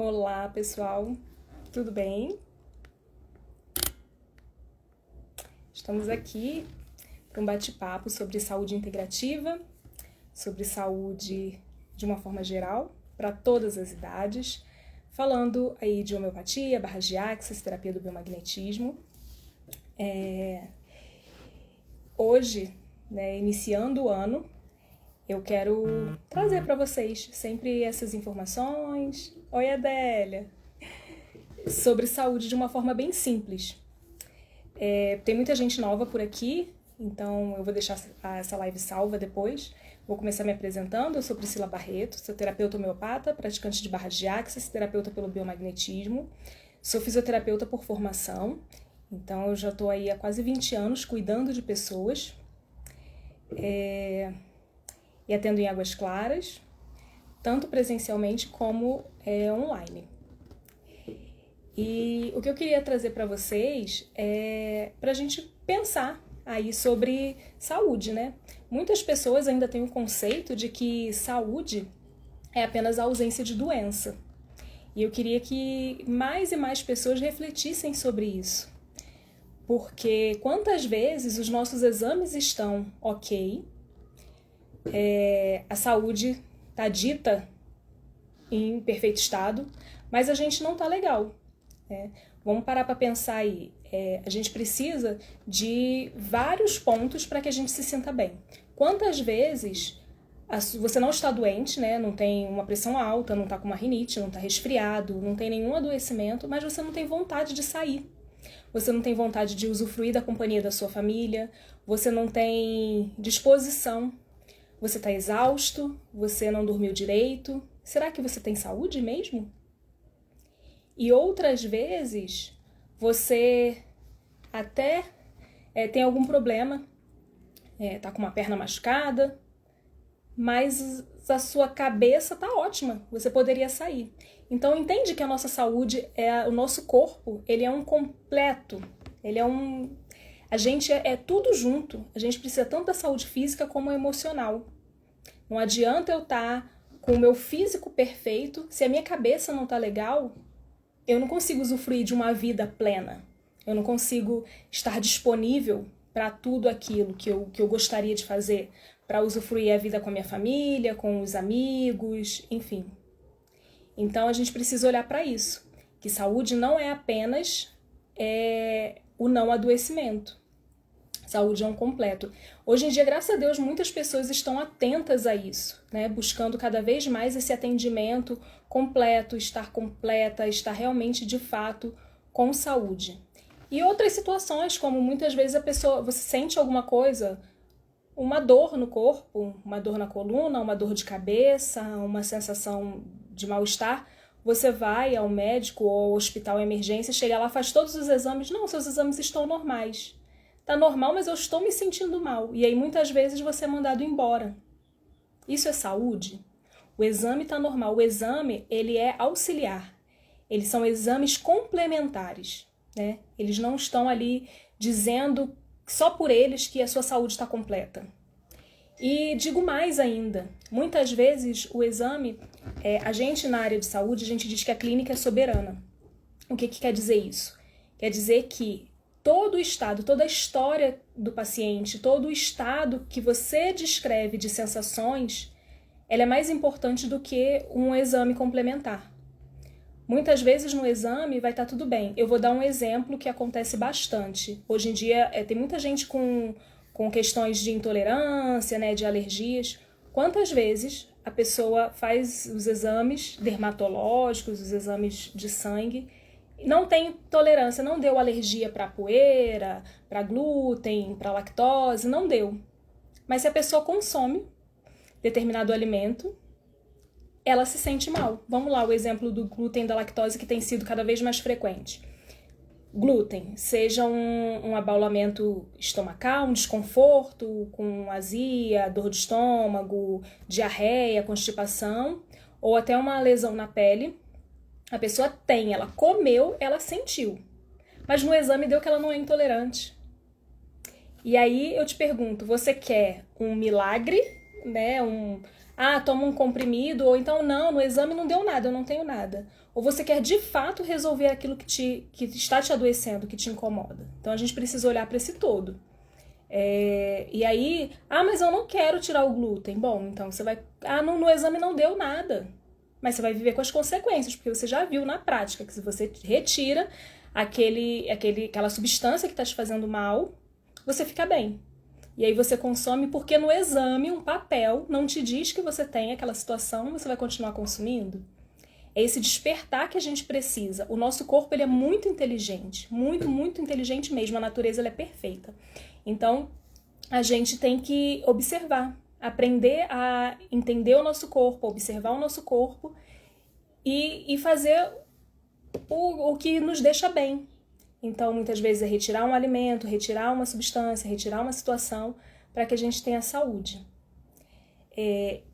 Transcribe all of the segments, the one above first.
Olá, pessoal, tudo bem? Estamos aqui para um bate-papo sobre saúde integrativa, sobre saúde de uma forma geral, para todas as idades, falando aí de homeopatia, barras de axis, terapia do biomagnetismo. Hoje, iniciando o ano, eu quero trazer para vocês sempre essas informações. Oi, Adélia! Sobre saúde de uma forma bem simples. Tem muita gente nova por aqui, então eu vou deixar essa live salva depois. Vou começar me apresentando. Eu sou Priscila Barreto, sou terapeuta homeopata, praticante de barras de axis, terapeuta pelo biomagnetismo. Sou fisioterapeuta por formação, então eu já estou aí há quase 20 anos cuidando de pessoas. E atendo em Águas Claras, tanto presencialmente como online. E o que eu queria trazer para vocês é para a gente pensar aí sobre saúde, né? Muitas pessoas ainda têm o conceito de que saúde é apenas a ausência de doença. E eu queria que mais e mais pessoas refletissem sobre isso. Porque quantas vezes os nossos exames estão ok, a saúde está dita em perfeito estado, mas a gente não está legal. Vamos parar para pensar aí. A gente precisa de vários pontos para que a gente se sinta bem. Quantas vezes você não está doente, né? Não tem uma pressão alta, não está com uma rinite, não está resfriado, não tem nenhum adoecimento, mas você não tem vontade de sair. Você não tem vontade de usufruir da companhia da sua família, você não tem disposição. Você está exausto, você não dormiu direito. Será que você tem saúde mesmo? E outras vezes, você até tem algum problema, tá com uma perna machucada, mas a sua cabeça tá ótima, você poderia sair. Então entende que a nossa saúde, o nosso corpo, ele é um completo, a gente é tudo junto, a gente precisa tanto da saúde física como emocional. Não adianta eu estar com o meu físico perfeito, se a minha cabeça não tá legal, eu não consigo usufruir de uma vida plena. Eu não consigo estar disponível para tudo aquilo que eu gostaria de fazer, para usufruir a vida com a minha família, com os amigos, enfim. Então a gente precisa olhar para isso, que saúde não é apenas o não adoecimento. Saúde é um completo. Hoje em dia, graças a Deus, muitas pessoas estão atentas a isso, né? Buscando cada vez mais esse atendimento completo, estar completa, estar realmente, de fato, com saúde. E outras situações, como muitas vezes você sente alguma coisa, uma dor no corpo, uma dor na coluna, uma dor de cabeça, uma sensação de mal-estar, você vai ao médico ou ao hospital emergência, chega lá, faz todos os exames, não, seus exames estão normais. Tá normal, mas eu estou me sentindo mal. E aí muitas vezes você é mandado embora. Isso é saúde? O exame tá normal. O exame, ele é auxiliar. Eles são exames complementares, né? Eles não estão ali dizendo só por eles que a sua saúde está completa. E digo mais ainda, muitas vezes o exame, a gente na área de saúde, a gente diz que a clínica é soberana. O que quer dizer isso? Quer dizer que todo o estado, toda a história do paciente, todo o estado que você descreve de sensações, ela é mais importante do que um exame complementar. Muitas vezes no exame vai estar tudo bem. Eu vou dar um exemplo que acontece bastante. Hoje em dia tem muita gente com questões de intolerância, né, de alergias. Quantas vezes a pessoa faz os exames dermatológicos, os exames de sangue, não tem tolerância, não deu alergia para poeira, para glúten, para lactose, não deu. Mas se a pessoa consome determinado alimento, ela se sente mal. Vamos lá, o exemplo do glúten e da lactose que tem sido cada vez mais frequente. Glúten, seja um abaulamento estomacal, um desconforto com azia, dor de estômago, diarreia, constipação, ou até uma lesão na pele. A pessoa ela comeu, ela sentiu. Mas no exame deu que ela não é intolerante. E aí eu te pergunto, você quer um milagre né, toma um comprimido, ou então, não, no exame não deu nada, eu não tenho nada. Ou você quer de fato resolver aquilo que está te adoecendo, que te incomoda. Então a gente precisa olhar para esse todo. E aí, mas eu não quero tirar o glúten. Bom, então você vai, no exame não deu nada. Mas você vai viver com as consequências, porque você já viu na prática que se você retira aquela substância que está te fazendo mal, você fica bem. E aí você consome porque no exame um papel não te diz que você tem aquela situação, você vai continuar consumindo. É esse despertar que a gente precisa. O nosso corpo ele é muito inteligente, muito, muito inteligente mesmo. A natureza ela é perfeita. Então, a gente tem que observar, aprender a entender o nosso corpo, observar o nosso corpo e fazer o que nos deixa bem. Então, muitas vezes é retirar um alimento, retirar uma substância, retirar uma situação para que a gente tenha saúde.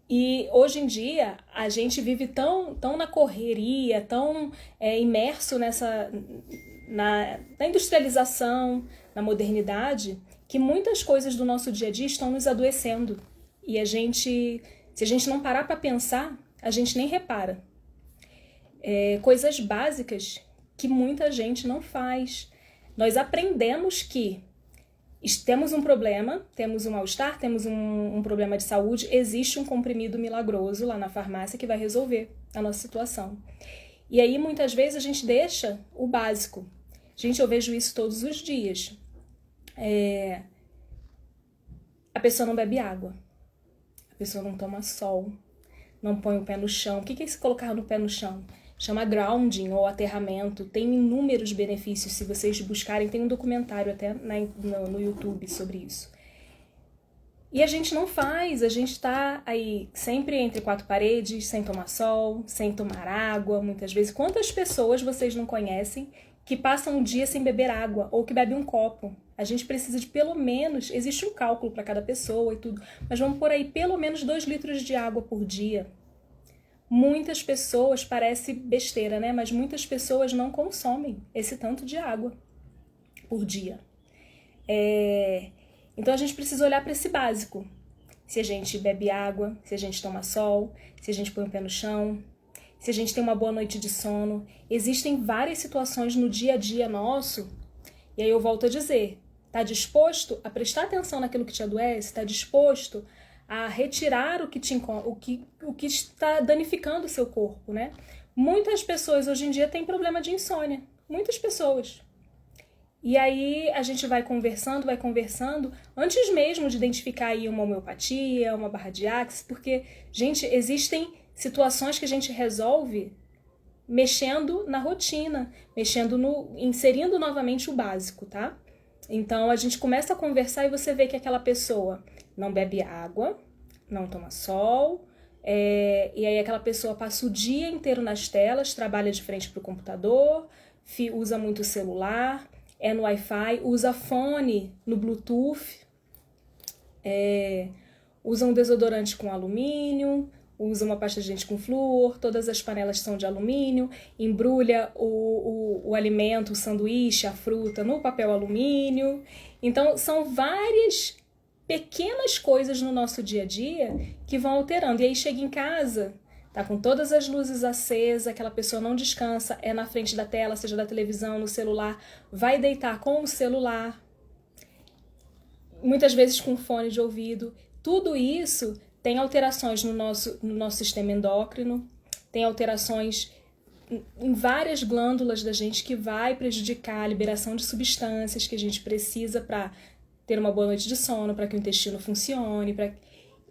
E hoje em dia, a gente vive tão na correria, tão imerso na industrialização, na modernidade, que muitas coisas do nosso dia a dia estão nos adoecendo. E se a gente não parar para pensar, a gente nem repara. Coisas básicas que muita gente não faz. Nós aprendemos que temos um problema, temos um mal-estar, temos um problema de saúde, existe um comprimido milagroso lá na farmácia que vai resolver a nossa situação. E aí, muitas vezes, a gente deixa o básico. Gente, eu vejo isso todos os dias. A pessoa não bebe água, a pessoa não toma sol, não põe o pé no chão. O que é se colocar no pé no chão? Chama grounding ou aterramento, tem inúmeros benefícios, se vocês buscarem, tem um documentário até no YouTube sobre isso. E a gente não faz, a gente tá aí sempre entre quatro paredes, sem tomar sol, sem tomar água, muitas vezes. Quantas pessoas vocês não conhecem que passam um dia sem beber água ou que bebem um copo? A gente precisa de pelo menos, existe um cálculo para cada pessoa e tudo, mas vamos por aí pelo menos 2 litros de água por dia. Muitas pessoas, parece besteira, né? Mas muitas pessoas não consomem esse tanto de água por dia. Então a gente precisa olhar para esse básico. Se a gente bebe água, se a gente toma sol, se a gente põe o pé no chão, se a gente tem uma boa noite de sono. Existem várias situações no dia a dia nosso. E aí eu volto a dizer, está disposto a prestar atenção naquilo que te adoece? Está disposto a retirar o que está danificando o seu corpo, né? Muitas pessoas hoje em dia têm problema de insônia. Muitas pessoas. E aí a gente vai conversando, antes mesmo de identificar aí uma homeopatia, uma barra de Axis, porque, gente, existem situações que a gente resolve mexendo na rotina, inserindo novamente o básico, tá? Então a gente começa a conversar e você vê que aquela pessoa não bebe água, não toma sol, e aí aquela pessoa passa o dia inteiro nas telas, trabalha de frente para o computador, usa muito celular, no Wi-Fi, usa fone no Bluetooth, usa um desodorante com alumínio, usa uma pasta de dente com flúor, todas as panelas são de alumínio, embrulha o alimento, o sanduíche, a fruta no papel alumínio. Então são várias pequenas coisas no nosso dia a dia que vão alterando. E aí chega em casa, tá com todas as luzes acesas, aquela pessoa não descansa, na frente da tela, seja da televisão, no celular, vai deitar com o celular, muitas vezes com fone de ouvido. Tudo isso tem alterações no nosso sistema endócrino, tem alterações em várias glândulas da gente que vai prejudicar a liberação de substâncias que a gente precisa para ter uma boa noite de sono, para que o intestino funcione,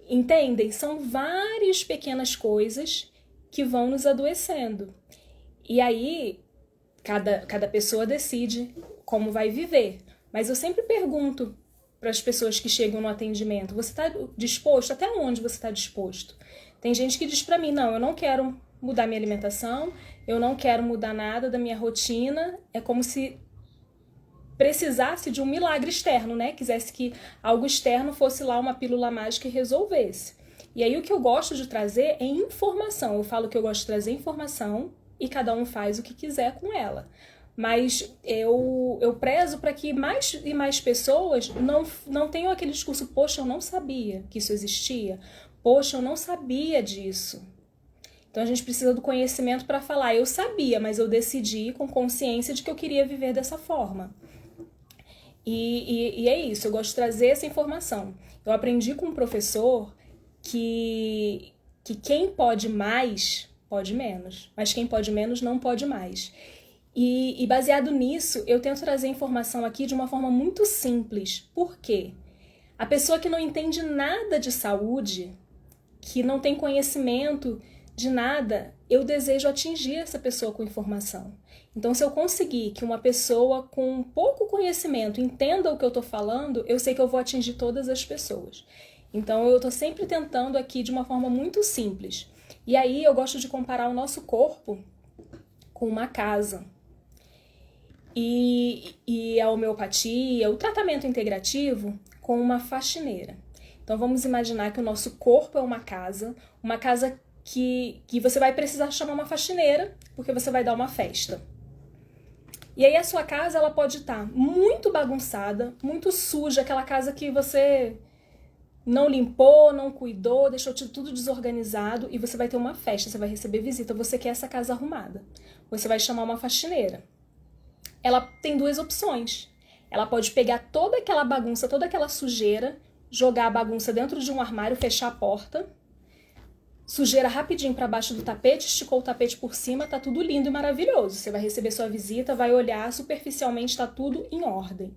entendem? São várias pequenas coisas que vão nos adoecendo. E aí, cada pessoa decide como vai viver. Mas eu sempre pergunto para as pessoas que chegam no atendimento, você está disposto? Até onde você está disposto? Tem gente que diz para mim, não, eu não quero mudar minha alimentação, eu não quero mudar nada da minha rotina, é como se precisasse de um milagre externo, né? Quisesse que algo externo fosse lá uma pílula mágica e resolvesse. E aí o que eu gosto de trazer é informação. Eu falo que eu gosto de trazer informação e cada um faz o que quiser com ela. mas eu prezo para que mais e mais pessoas não tenham aquele discurso, poxa, eu não sabia que isso existia, poxa, eu não sabia disso. Então a gente precisa do conhecimento para falar, eu sabia, mas eu decidi com consciência de que eu queria viver dessa forma. E é isso, eu gosto de trazer essa informação. Eu aprendi com um professor que quem pode mais, pode menos, mas quem pode menos não pode mais. E baseado nisso, eu tento trazer informação aqui de uma forma muito simples. Por quê? A pessoa que não entende nada de saúde, que não tem conhecimento de nada, eu desejo atingir essa pessoa com informação. Então, se eu conseguir que uma pessoa com pouco conhecimento entenda o que eu estou falando, eu sei que eu vou atingir todas as pessoas. Então, eu estou sempre tentando aqui de uma forma muito simples. E aí, eu gosto de comparar o nosso corpo com uma casa. E a homeopatia, o tratamento integrativo, com uma faxineira. Então, vamos imaginar que o nosso corpo é uma casa que você vai precisar chamar uma faxineira, porque você vai dar uma festa. E aí a sua casa ela pode estar muito bagunçada, muito suja, aquela casa que você não limpou, não cuidou, deixou tudo desorganizado, e você vai ter uma festa, você vai receber visita, você quer essa casa arrumada. Você vai chamar uma faxineira. Ela tem duas opções. Ela pode pegar toda aquela bagunça, toda aquela sujeira, jogar a bagunça dentro de um armário, fechar a porta, sujeira rapidinho para baixo do tapete, esticou o tapete por cima, tá tudo lindo e maravilhoso. Você vai receber sua visita, vai olhar, superficialmente tá tudo em ordem.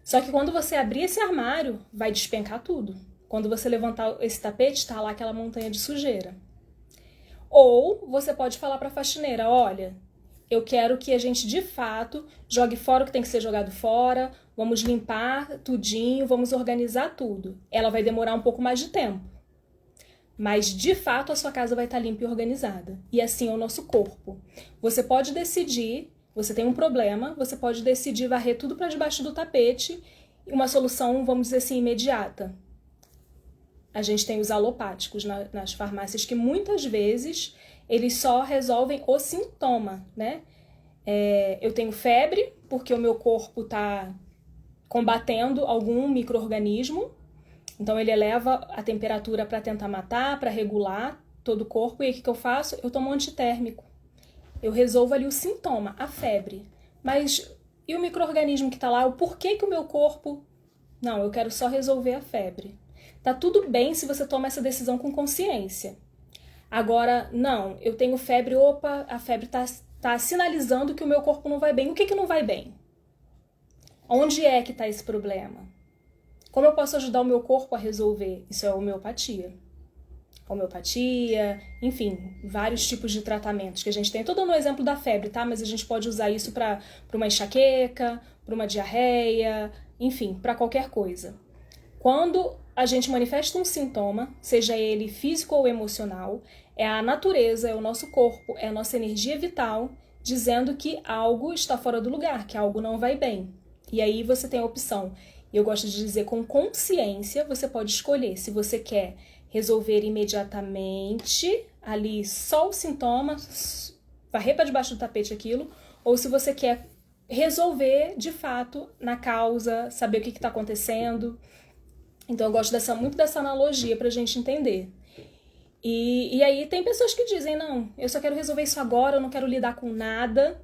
Só que quando você abrir esse armário, vai despencar tudo. Quando você levantar esse tapete, tá lá aquela montanha de sujeira. Ou você pode falar para a faxineira, olha, eu quero que a gente de fato jogue fora o que tem que ser jogado fora, vamos limpar tudinho, vamos organizar tudo. Ela vai demorar um pouco mais de tempo. Mas, de fato, a sua casa vai estar limpa e organizada. E assim é o nosso corpo. Você pode decidir, você tem um problema, você pode decidir varrer tudo para debaixo do tapete, e uma solução, vamos dizer assim, imediata. A gente tem os alopáticos nas farmácias que muitas vezes eles só resolvem o sintoma, né? Eu tenho febre porque o meu corpo está combatendo algum micro-organismo. Então ele eleva a temperatura para tentar matar, para regular todo o corpo. E aí o que eu faço? Eu tomo um antitérmico. Eu resolvo ali o sintoma, a febre. Mas e o micro-organismo que está lá? O porquê que o meu corpo... Não, eu quero só resolver a febre. Tá tudo bem se você toma essa decisão com consciência. Agora, não, eu tenho febre, opa, a febre tá sinalizando que o meu corpo não vai bem. O que não vai bem? Onde é que está esse problema? Como eu posso ajudar o meu corpo a resolver? Isso é homeopatia. Homeopatia, enfim, vários tipos de tratamentos que a gente tem. Estou dando um exemplo da febre, tá? Mas a gente pode usar isso para uma enxaqueca, para uma diarreia, enfim, para qualquer coisa. Quando a gente manifesta um sintoma, seja ele físico ou emocional, é a natureza, é o nosso corpo, é a nossa energia vital dizendo que algo está fora do lugar, que algo não vai bem. E aí você tem a opção. Eu gosto de dizer, com consciência, você pode escolher se você quer resolver imediatamente, ali só o sintoma, varrer para debaixo do tapete aquilo, ou se você quer resolver, de fato, na causa, saber o que está acontecendo. Então eu gosto muito dessa analogia para a gente entender. E aí tem pessoas que dizem, não, eu só quero resolver isso agora, eu não quero lidar com nada.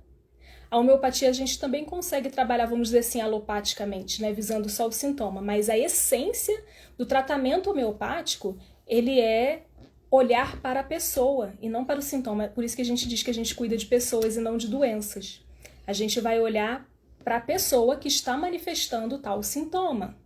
A homeopatia a gente também consegue trabalhar, vamos dizer assim, alopaticamente, né, visando só o sintoma, mas a essência do tratamento homeopático, ele é olhar para a pessoa e não para o sintoma. Por isso que a gente diz que a gente cuida de pessoas e não de doenças. A gente vai olhar para a pessoa que está manifestando tal sintoma.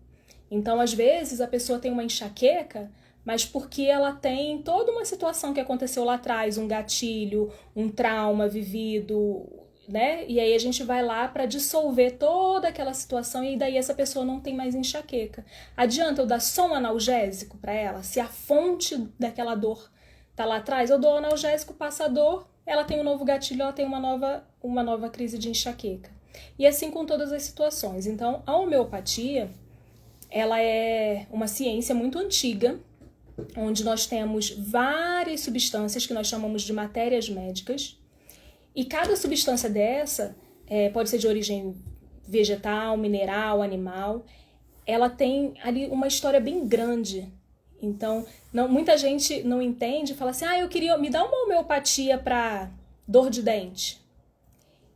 Então, às vezes, a pessoa tem uma enxaqueca, mas porque ela tem toda uma situação que aconteceu lá atrás, um gatilho, um trauma vivido, né? E aí a gente vai lá para dissolver toda aquela situação e daí essa pessoa não tem mais enxaqueca. Adianta eu dar só um analgésico para ela? Se a fonte daquela dor tá lá atrás, eu dou o analgésico, passa a dor, ela tem um novo gatilho, ela tem uma nova crise de enxaqueca. E assim com todas as situações. Então, a homeopatia, ela é uma ciência muito antiga, onde nós temos várias substâncias que nós chamamos de matérias médicas, e cada substância dessa pode ser de origem vegetal, mineral, animal, ela tem ali uma história bem grande. Então, muita gente não entende e fala assim, eu queria, me dá uma homeopatia para dor de dente.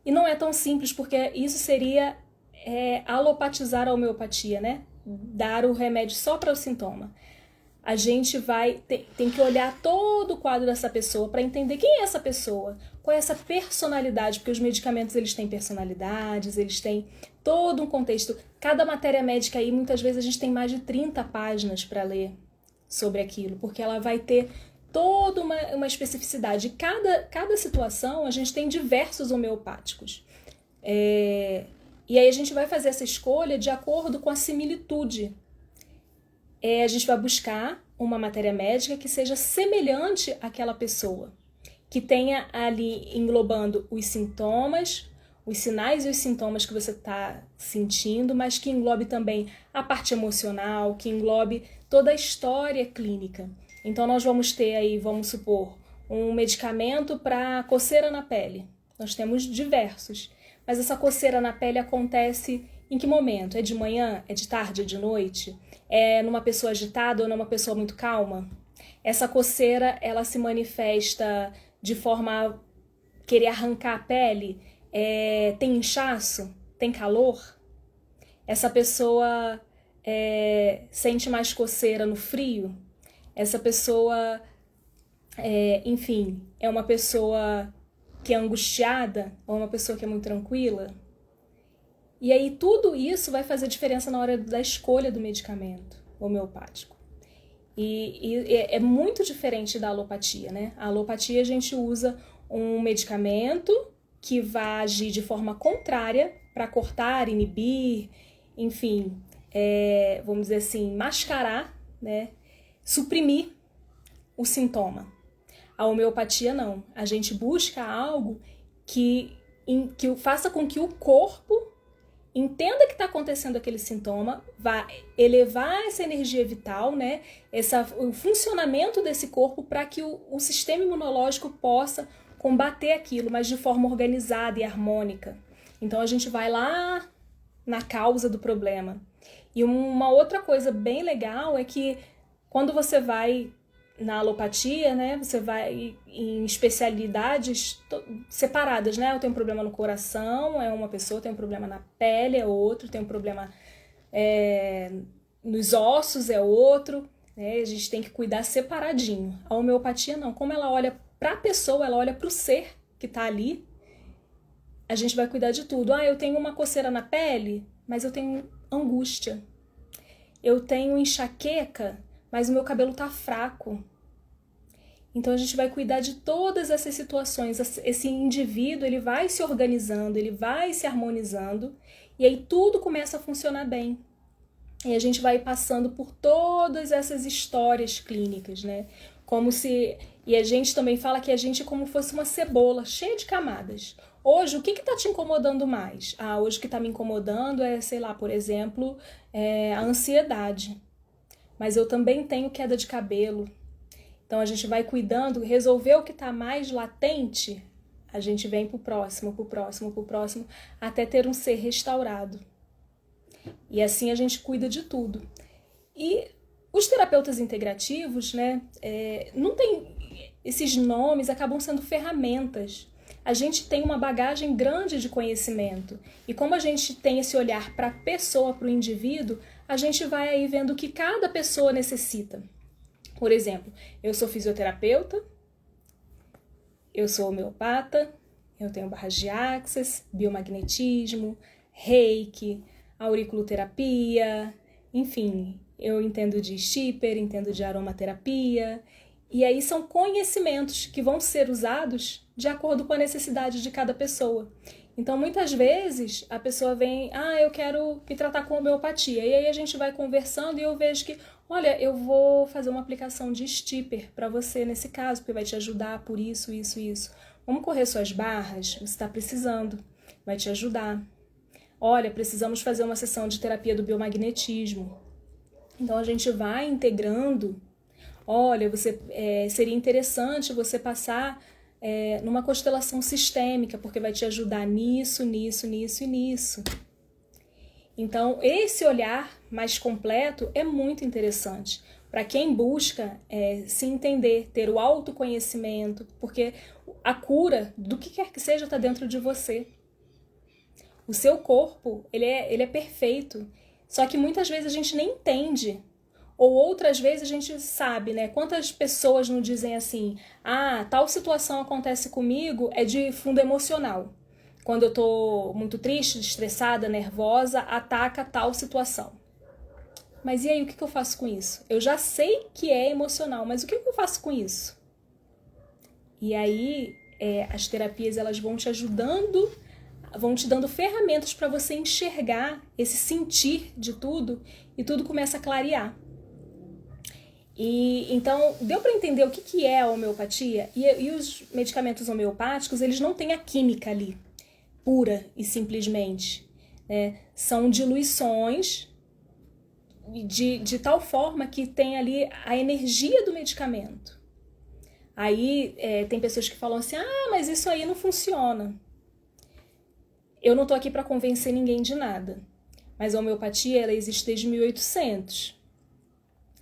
E não é tão simples, porque isso seria alopatizar a homeopatia, né? Dar o remédio só para o sintoma. A gente tem que olhar todo o quadro dessa pessoa para entender quem é essa pessoa, qual é essa personalidade, porque os medicamentos eles têm personalidades, eles têm todo um contexto. Cada matéria médica aí, muitas vezes a gente tem mais de 30 páginas para ler sobre aquilo, porque ela vai ter toda uma especificidade. Cada situação a gente tem diversos homeopáticos. E aí a gente vai fazer essa escolha de acordo com a similitude. A gente vai buscar uma matéria médica que seja semelhante àquela pessoa, que tenha ali englobando os sintomas, os sinais e os sintomas que você está sentindo, mas que englobe também a parte emocional, que englobe toda a história clínica. Então nós vamos ter aí, vamos supor, um medicamento para coceira na pele. Nós temos diversos, mas essa coceira na pele acontece em que momento? É de manhã? É de tarde? É de noite? É numa pessoa agitada ou numa pessoa muito calma? Essa coceira, ela se manifesta de forma a querer arrancar a pele? Tem inchaço? Tem calor? Essa pessoa sente mais coceira no frio? Essa pessoa, enfim, é uma pessoa que é angustiada ou uma pessoa que é muito tranquila? E aí tudo isso vai fazer diferença na hora da escolha do medicamento homeopático. E é muito diferente da alopatia, né? A alopatia a gente usa um medicamento que vai agir de forma contrária para cortar, inibir, enfim, vamos dizer assim, mascarar, né? Suprimir o sintoma. A homeopatia não. A gente busca algo que faça com que o corpo entenda que está acontecendo aquele sintoma, vai elevar essa energia vital, né? O funcionamento desse corpo para que o sistema imunológico possa combater aquilo, mas de forma organizada e harmônica. Então a gente vai lá na causa do problema. E uma outra coisa bem legal é que quando você vai na alopatia, né, você vai em especialidades separadas, né? Eu tenho um problema no coração, é uma pessoa, tem um problema na pele, é outro, tem um problema nos ossos, é outro, né? A gente tem que cuidar separadinho. A homeopatia não, como ela olha para a pessoa, ela olha para o ser que está ali, a gente vai cuidar de tudo. Eu tenho uma coceira na pele, mas eu tenho angústia. Eu tenho enxaqueca, mas o meu cabelo tá fraco. Então a gente vai cuidar de todas essas situações. Esse indivíduo, ele vai se organizando, ele vai se harmonizando, e aí tudo começa a funcionar bem. E a gente vai passando por todas essas histórias clínicas, né? E a gente também fala que a gente é como se fosse uma cebola, cheia de camadas. Hoje, o que está te incomodando mais? Hoje o que está me incomodando é, sei lá, por exemplo, a ansiedade. Mas eu também tenho queda de cabelo. Então a gente vai cuidando, resolver o que está mais latente, a gente vem pro próximo, até ter um ser restaurado. E assim a gente cuida de tudo. E os terapeutas integrativos, né, não tem esses nomes, acabam sendo ferramentas. A gente tem uma bagagem grande de conhecimento. E como a gente tem esse olhar para a pessoa, para o indivíduo, a gente vai aí vendo o que cada pessoa necessita. Por exemplo, eu sou fisioterapeuta, eu sou homeopata, eu tenho barras de axis, biomagnetismo, reiki, auriculoterapia, enfim, eu entendo de shipper, entendo de aromaterapia. E aí são conhecimentos que vão ser usados de acordo com a necessidade de cada pessoa. Então, muitas vezes, a pessoa vem, eu quero me tratar com homeopatia. E aí a gente vai conversando e eu vejo que, olha, eu vou fazer uma aplicação de stipper para você nesse caso, porque vai te ajudar por isso, isso, isso. Vamos correr suas barras? Você está precisando, vai te ajudar. Olha, precisamos fazer uma sessão de terapia do biomagnetismo. Então, a gente vai integrando. Olha, seria interessante você passar numa constelação sistêmica, porque vai te ajudar nisso, nisso, nisso e nisso. Então, esse olhar mais completo é muito interessante para quem busca se entender, ter o autoconhecimento, porque a cura do que quer que seja está dentro de você. O seu corpo, ele é perfeito, só que muitas vezes a gente nem entende, ou outras vezes a gente sabe, né? Quantas pessoas não dizem assim, tal situação acontece comigo é de fundo emocional. Quando eu tô muito triste, estressada, nervosa, ataca tal situação. Mas e aí, o que eu faço com isso? Eu já sei que é emocional, mas o que eu faço com isso? E aí, as terapias elas vão te ajudando, vão te dando ferramentas para você enxergar esse sentir de tudo e tudo começa a clarear. E então, deu para entender o que é a homeopatia? E os medicamentos homeopáticos, eles não têm a química ali, pura e simplesmente. São diluições de tal forma que tem ali a energia do medicamento. Aí tem pessoas que falam assim, mas isso aí não funciona. Eu não tô aqui para convencer ninguém de nada, mas a homeopatia ela existe desde 1800.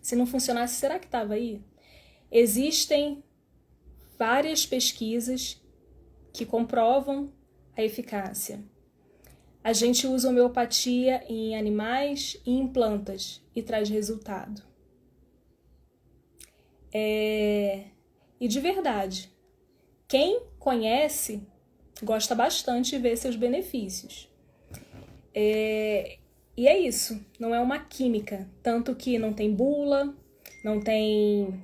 Se não funcionasse, será que estava aí? Existem várias pesquisas que comprovam a eficácia. A gente usa homeopatia em animais e em plantas e traz resultado. E de verdade, quem conhece gosta bastante de ver seus benefícios. E é isso, não é uma química, tanto que não tem bula, não tem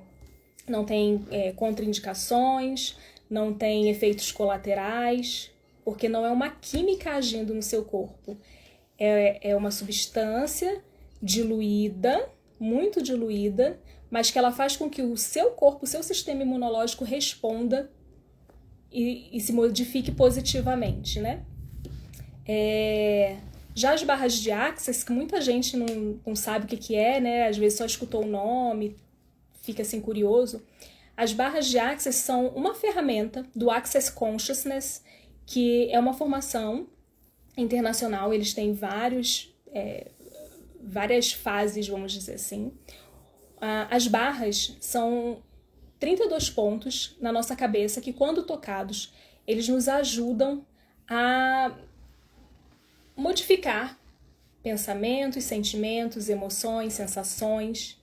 contraindicações, não tem efeitos colaterais, porque não é uma química agindo no seu corpo. É uma substância diluída, muito diluída, mas que ela faz com que o seu corpo, o seu sistema imunológico responda e se modifique positivamente, né? Já as barras de Access, que muita gente não sabe o que é, né? Às vezes só escutou o nome, fica assim curioso. As barras de Access são uma ferramenta do Access Consciousness, que é uma formação internacional. Eles têm várias fases, vamos dizer assim. As barras são 32 pontos na nossa cabeça que, quando tocados, eles nos ajudam a modificar pensamentos, sentimentos, emoções, sensações.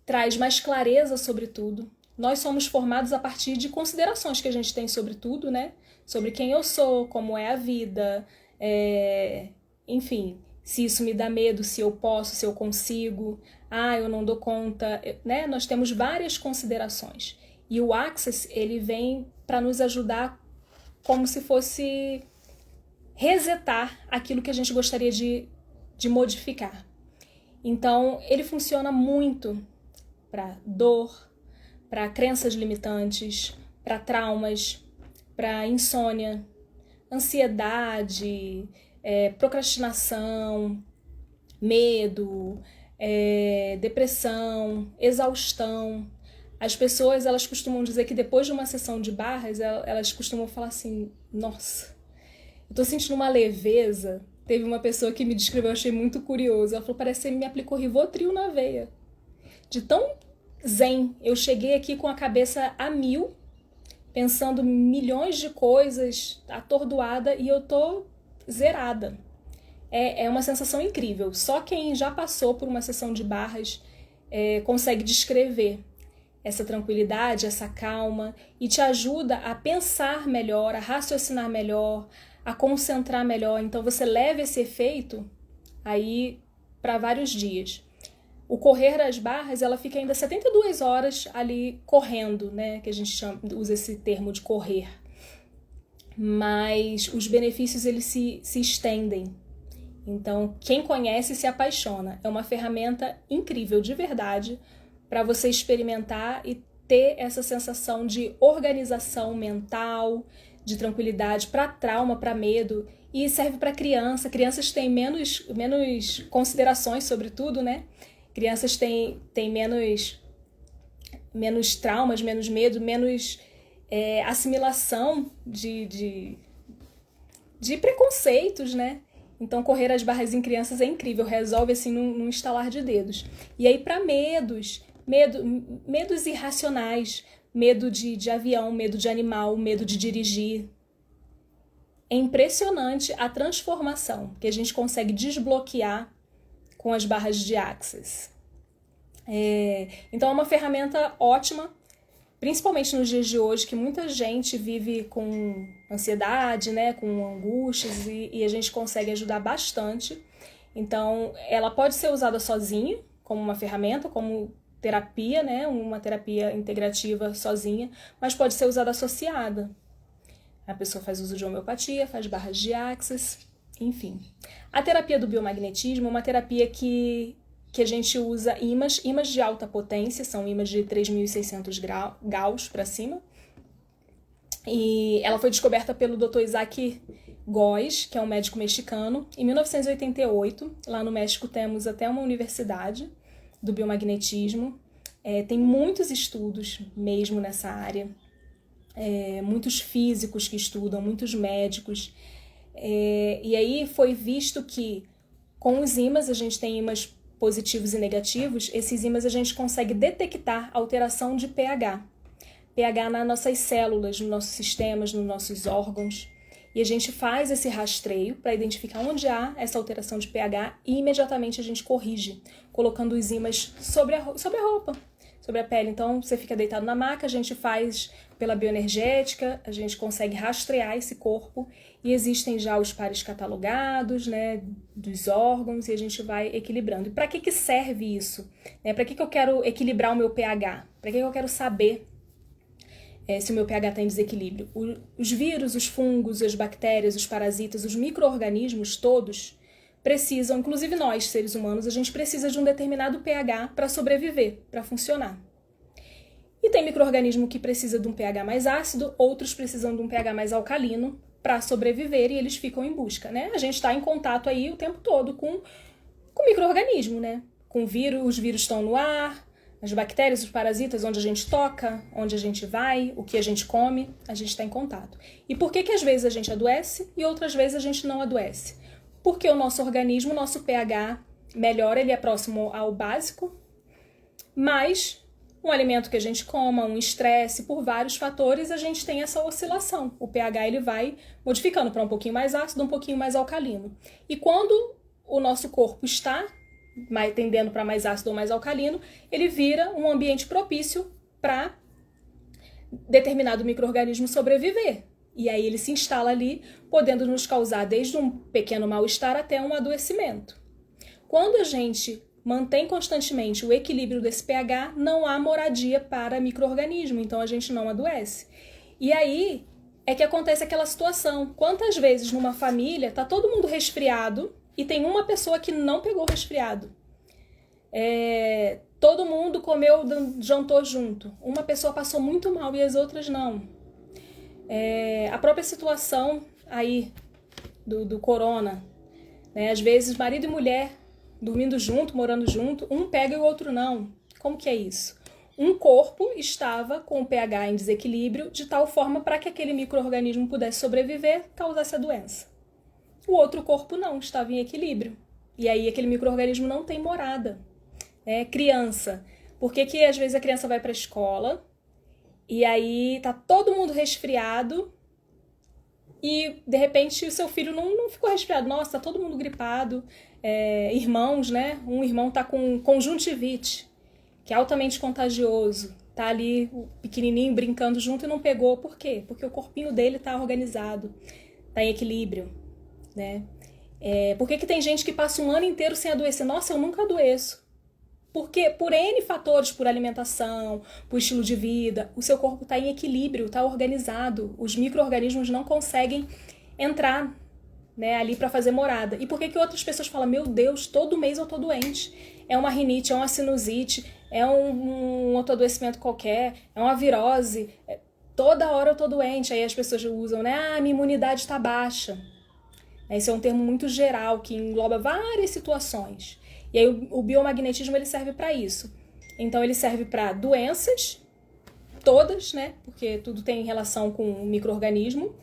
Traz mais clareza sobre tudo. Nós somos formados a partir de considerações que a gente tem sobre tudo, né? Sobre quem eu sou, como é a vida, enfim, se isso me dá medo, se eu posso, se eu consigo, eu não dou conta, né? Nós temos várias considerações. E o Access, ele vem para nos ajudar como se fosse resetar aquilo que a gente gostaria de modificar. Então, ele funciona muito para dor, para crenças limitantes, para traumas, para insônia, ansiedade, procrastinação, medo, depressão, exaustão. As pessoas, elas costumam dizer que depois de uma sessão de barras, elas costumam falar assim, nossa, eu tô sentindo uma leveza. Teve uma pessoa que me descreveu, eu achei muito curioso. Ela falou, parece que você me aplicou Rivotril na veia. De tão zen, eu cheguei aqui com a cabeça a mil, pensando milhões de coisas, atordoada, e eu tô zerada. É uma sensação incrível. Só quem já passou por uma sessão de barras consegue descrever essa tranquilidade, essa calma, e te ajuda a pensar melhor, a raciocinar melhor, a concentrar melhor. Então você leva esse efeito aí para vários dias. O correr das barras, ela fica ainda 72 horas ali correndo, né? Que a gente usa esse termo de correr. Mas os benefícios, eles se estendem. Então, quem conhece se apaixona. É uma ferramenta incrível, de verdade, para você experimentar e ter essa sensação de organização mental, de tranquilidade, para trauma, para medo. E serve para criança. Crianças têm menos considerações sobre tudo, né? Crianças têm menos menos traumas, menos medo, menos assimilação de preconceitos, né? Então, correr as barras em crianças é incrível, resolve assim num estalar de dedos. E aí, para medos irracionais, medo de avião, medo de animal, medo de dirigir. É impressionante a transformação que a gente consegue desbloquear com as barras de Access. Então é uma ferramenta ótima, principalmente nos dias de hoje, que muita gente vive com ansiedade, né, com angústias, e a gente consegue ajudar bastante. Então ela pode ser usada sozinha, como uma ferramenta, como terapia, né, uma terapia integrativa sozinha, mas pode ser usada associada. A pessoa faz uso de homeopatia, faz barras de Access, enfim. A terapia do biomagnetismo é uma terapia que a gente usa ímãs de alta potência, são ímãs de 3.600 Gauss para cima. E ela foi descoberta pelo Dr. Isaac Góes, que é um médico mexicano, em 1988. Lá no México temos até uma universidade do biomagnetismo. Tem muitos estudos mesmo nessa área. Muitos físicos que estudam, muitos médicos. E aí foi visto que com os ímãs, a gente tem ímãs positivos e negativos, esses ímãs a gente consegue detectar alteração de pH. pH nas nossas células, nos nossos sistemas, nos nossos órgãos. E a gente faz esse rastreio para identificar onde há essa alteração de pH e imediatamente a gente corrige, colocando os ímãs sobre a roupa, sobre a pele. Então, você fica deitado na maca, a gente faz pela bioenergética, a gente consegue rastrear esse corpo e existem já os pares catalogados, né, dos órgãos e a gente vai equilibrando. E para que serve isso? Para que eu quero equilibrar o meu pH? Para que eu quero saber se o meu pH está em desequilíbrio? Os vírus, os fungos, as bactérias, os parasitas, os micro-organismos todos precisam, inclusive nós, seres humanos, a gente precisa de um determinado pH para sobreviver, para funcionar. E tem micro-organismo que precisa de um pH mais ácido, outros precisam de um pH mais alcalino para sobreviver e eles ficam em busca, né? A gente está em contato aí o tempo todo com micro-organismo, né? Com vírus, os vírus estão no ar, as bactérias, os parasitas, onde a gente toca, onde a gente vai, o que a gente come, a gente está em contato. E por que às vezes a gente adoece e outras vezes a gente não adoece? Porque o nosso organismo, o nosso pH melhora, ele é próximo ao básico, mas um alimento que a gente coma, um estresse, por vários fatores, a gente tem essa oscilação. O pH ele vai modificando para um pouquinho mais ácido, um pouquinho mais alcalino. E quando o nosso corpo está tendendo para mais ácido ou mais alcalino, ele vira um ambiente propício para determinado micro-organismo sobreviver. E aí ele se instala ali, podendo nos causar desde um pequeno mal-estar até um adoecimento. Quando a gente mantém constantemente o equilíbrio desse pH, não há moradia para micro-organismo, então a gente não adoece. E aí é que acontece aquela situação. Quantas vezes numa família está todo mundo resfriado e tem uma pessoa que não pegou resfriado? Todo mundo comeu, jantou junto. Uma pessoa passou muito mal e as outras não. A própria situação aí do corona, né? Às vezes marido e mulher dormindo junto, morando junto, um pega e o outro não. Como que é isso? Um corpo estava com o pH em desequilíbrio de tal forma para que aquele micro-organismo pudesse sobreviver, causasse a doença. O outro corpo não, estava em equilíbrio. E aí aquele micro-organismo não tem morada. Criança. Por que às vezes a criança vai para a escola e aí tá todo mundo resfriado e de repente o seu filho não ficou resfriado? Nossa, tá todo mundo gripado. Irmãos, né? Um irmão tá com conjuntivite, que é altamente contagioso. Tá ali o pequenininho brincando junto e não pegou. Por quê? Porque o corpinho dele tá organizado, tá em equilíbrio, né? Por que tem gente que passa um ano inteiro sem adoecer? Nossa, eu nunca adoeço. Porque por N fatores, por alimentação, por estilo de vida, o seu corpo está em equilíbrio, está organizado. Os micro-organismos não conseguem entrar, né, ali para fazer morada. E por que outras pessoas falam, meu Deus, todo mês eu tô doente? É uma rinite, é uma sinusite, é um outro adoecimento qualquer, é uma virose. Toda hora eu tô doente. Aí as pessoas usam, né, minha imunidade está baixa. Esse é um termo muito geral que engloba várias situações. E aí o biomagnetismo ele serve para isso. Então ele serve para doenças, todas, né? Porque tudo tem relação com o micro-organismo.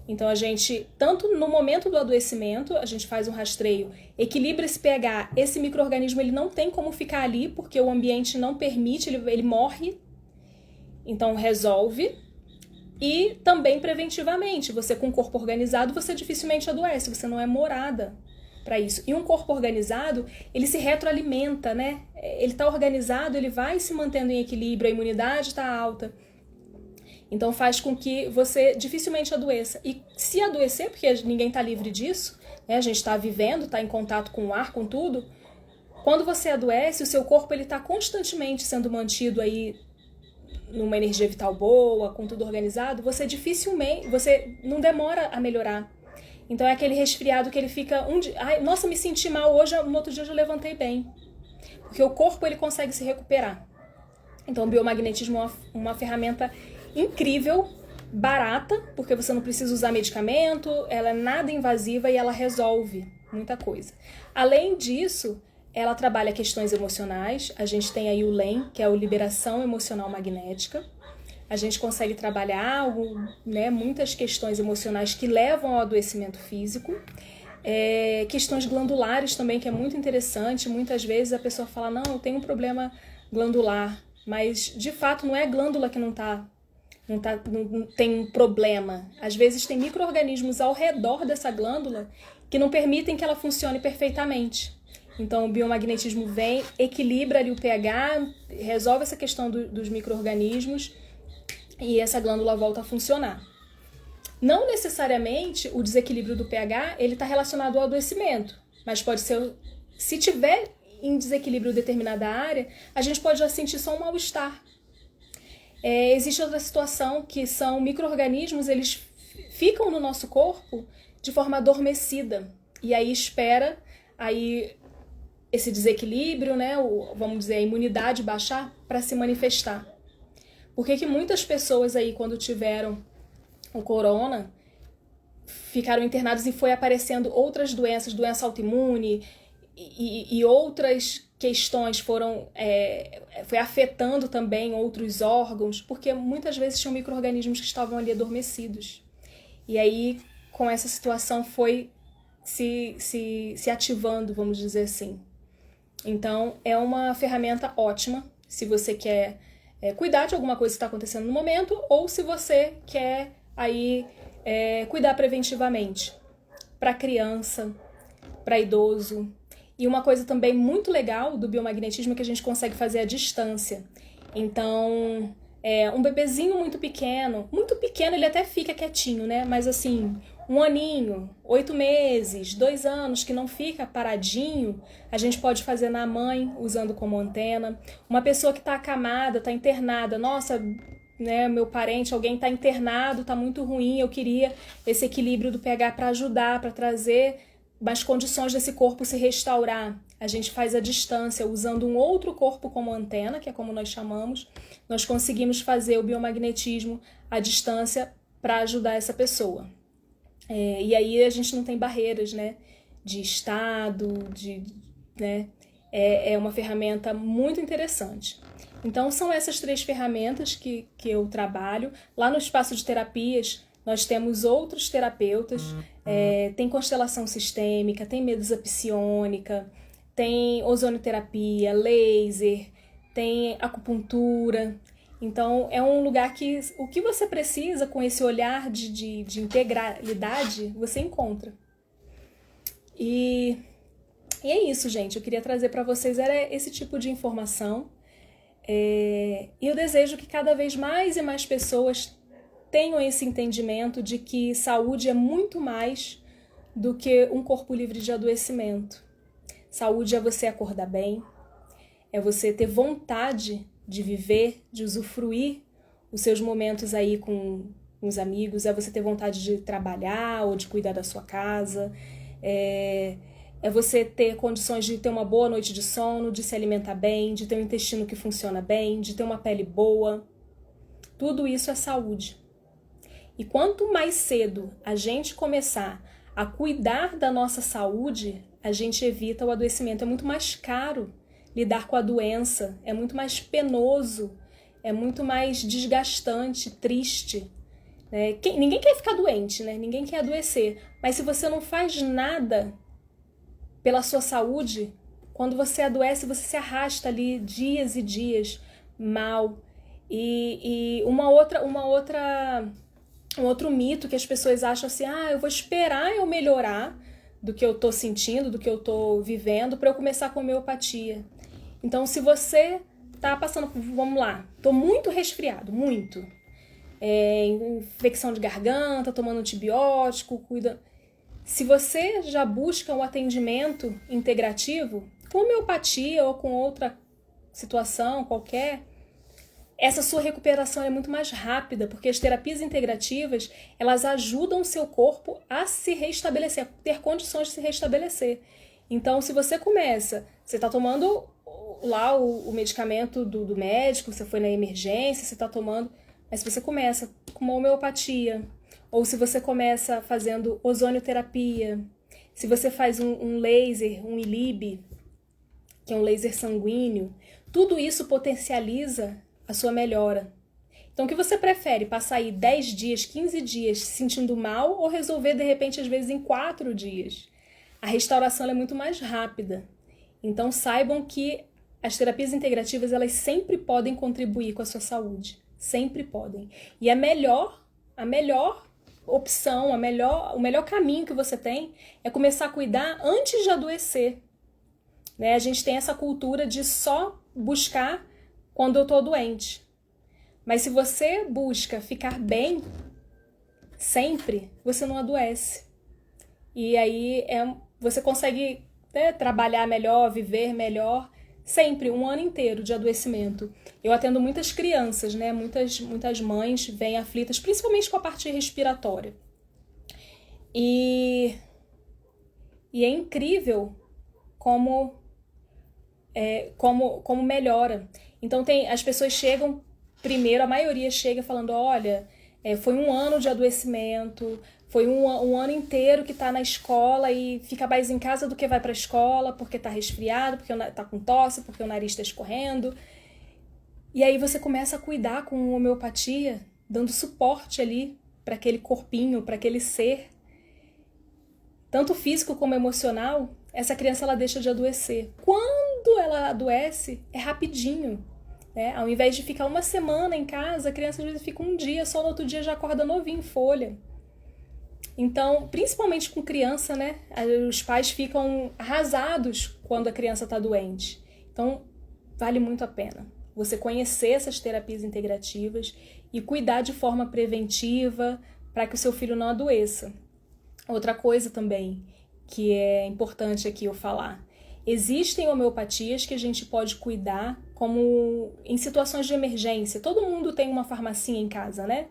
Então a gente, tanto no momento do adoecimento, a gente faz um rastreio, equilibra esse pH, esse micro-organismo ele não tem como ficar ali, porque o ambiente não permite, ele morre, então resolve. E também preventivamente, você com o corpo organizado, você dificilmente adoece, você não é morada para isso. E um corpo organizado, ele se retroalimenta, né? Ele está organizado, ele vai se mantendo em equilíbrio, a imunidade está alta. Então faz com que você dificilmente adoeça. E se adoecer, porque ninguém está livre disso, né? A gente está vivendo, está em contato com o ar, com tudo. Quando você adoece, o seu corpo está constantemente sendo mantido aí numa energia vital boa, com tudo organizado, você não demora a melhorar. Então é aquele resfriado que ele fica um dia, ai, nossa, me senti mal hoje, no outro dia eu já levantei bem. Porque o corpo ele consegue se recuperar. Então o biomagnetismo é uma ferramenta incrível, barata, porque você não precisa usar medicamento, ela é nada invasiva e ela resolve muita coisa. Além disso, ela trabalha questões emocionais, a gente tem aí o LEM, que é a Liberação Emocional Magnética. A gente consegue trabalhar, né, muitas questões emocionais que levam ao adoecimento físico. Questões glandulares também, que é muito interessante. Muitas vezes a pessoa fala, não, eu tenho um problema glandular, mas de fato não é a glândula que não tem um problema. Às vezes tem micro-organismos ao redor dessa glândula que não permitem que ela funcione perfeitamente. Então o biomagnetismo vem, equilibra ali o pH, resolve essa questão dos micro-organismos e essa glândula volta a funcionar. Não necessariamente o desequilíbrio do pH ele está relacionado ao adoecimento, mas pode ser, se tiver em desequilíbrio determinada área, a gente pode já sentir só um mal-estar. Existe outra situação que são micro-organismos, eles ficam no nosso corpo de forma adormecida e aí espera aí esse desequilíbrio, né, vamos dizer, a imunidade baixar para se manifestar. Por que muitas pessoas aí, quando tiveram o corona, ficaram internados e foi aparecendo outras doenças, doença autoimune e outras questões foi afetando também outros órgãos, porque muitas vezes tinham micro-organismos que estavam ali adormecidos. E aí, com essa situação, foi se ativando, vamos dizer assim. Então, é uma ferramenta ótima se você quer cuidar de alguma coisa que está acontecendo no momento ou se você quer aí cuidar preventivamente para criança, para idoso. E uma coisa também muito legal do biomagnetismo é que a gente consegue fazer à distância. Então, um bebezinho muito pequeno ele até fica quietinho, né? Mas assim, 1 aninho, 8 meses, 2 anos, que não fica paradinho, a gente pode fazer na mãe, usando como antena. Uma pessoa que está acamada, está internada, nossa, né, meu parente, alguém está internado, está muito ruim, eu queria esse equilíbrio do pH para ajudar, para trazer mais condições desse corpo se restaurar. A gente faz à distância, usando um outro corpo como antena, que é como nós chamamos, nós conseguimos fazer o biomagnetismo à distância para ajudar essa pessoa. E aí a gente não tem barreiras, né, de estado, né, é uma ferramenta muito interessante. Então são essas 3 ferramentas que eu trabalho. Lá no espaço de terapias, nós temos outros terapeutas, tem constelação sistêmica, tem medusa psionica, tem ozonoterapia, laser, tem acupuntura. Então é um lugar que o que você precisa com esse olhar de integralidade, você encontra. E é isso, gente. Eu queria trazer para vocês esse tipo de informação. E eu desejo que cada vez mais e mais pessoas tenham esse entendimento de que saúde é muito mais do que um corpo livre de adoecimento. Saúde é você acordar bem, é você ter vontade de viver, de usufruir os seus momentos aí com os amigos, é você ter vontade de trabalhar ou de cuidar da sua casa, é você ter condições de ter uma boa noite de sono, de se alimentar bem, de ter um intestino que funciona bem, de ter uma pele boa. Tudo isso é saúde. E quanto mais cedo a gente começar a cuidar da nossa saúde, a gente evita o adoecimento. É muito mais caro lidar com a doença, é muito mais penoso, é muito mais desgastante, triste. Né? Ninguém quer ficar doente, né? Ninguém quer adoecer. Mas se você não faz nada pela sua saúde, quando você adoece, você se arrasta ali dias e dias mal. E um outro mito que as pessoas acham assim, eu vou esperar eu melhorar do que eu tô sentindo, do que eu tô vivendo, para eu começar com homeopatia. Então, se você tá passando por, vamos lá, tô muito resfriado, muito. Infecção de garganta, tomando antibiótico, cuida. Se você já busca um atendimento integrativo, com homeopatia ou com outra situação qualquer, essa sua recuperação é muito mais rápida, porque as terapias integrativas, elas ajudam o seu corpo a se restabelecer, a ter condições de se restabelecer. Então, se você começa, você está tomando lá o medicamento do médico, você foi na emergência, você está tomando, mas se você começa com uma homeopatia, ou se você começa fazendo ozonioterapia, se você faz um laser, um ILIB, que é um laser sanguíneo, tudo isso potencializa a sua melhora. Então, o que você prefere? Passar aí 10 dias, 15 dias se sentindo mal ou resolver, de repente, às vezes em 4 dias? A restauração é muito mais rápida. Então, saibam que as terapias integrativas, elas sempre podem contribuir com a sua saúde. Sempre podem. E a melhor opção, o melhor caminho que você tem é começar a cuidar antes de adoecer. Né? A gente tem essa cultura de só buscar quando eu estou doente. Mas se você busca ficar bem sempre, você não adoece. E aí você consegue trabalhar melhor, viver melhor, sempre, um ano inteiro de adoecimento. Eu atendo muitas crianças, né? Muitas mães vêm aflitas, principalmente com a parte respiratória. E é incrível como melhora. Então as pessoas chegam, primeiro, a maioria chega falando, olha, foi um ano de adoecimento, foi um ano inteiro que tá na escola e fica mais em casa do que vai pra escola, porque tá resfriado, porque tá com tosse, porque o nariz tá escorrendo. E aí você começa a cuidar com homeopatia, dando suporte ali para aquele corpinho, para aquele ser, tanto físico como emocional. Essa criança, ela deixa de adoecer. Quando ela adoece, é rapidinho. Né? Ao invés de ficar uma semana em casa, a criança às vezes fica um dia, só no outro dia já acorda novinho em folha. Então, principalmente com criança, né? Os pais ficam arrasados quando a criança está doente. Então, vale muito a pena você conhecer essas terapias integrativas e cuidar de forma preventiva para que o seu filho não adoeça. Outra coisa também que é importante aqui eu falar. Existem homeopatias que a gente pode cuidar como em situações de emergência. Todo mundo tem uma farmacinha em casa, né?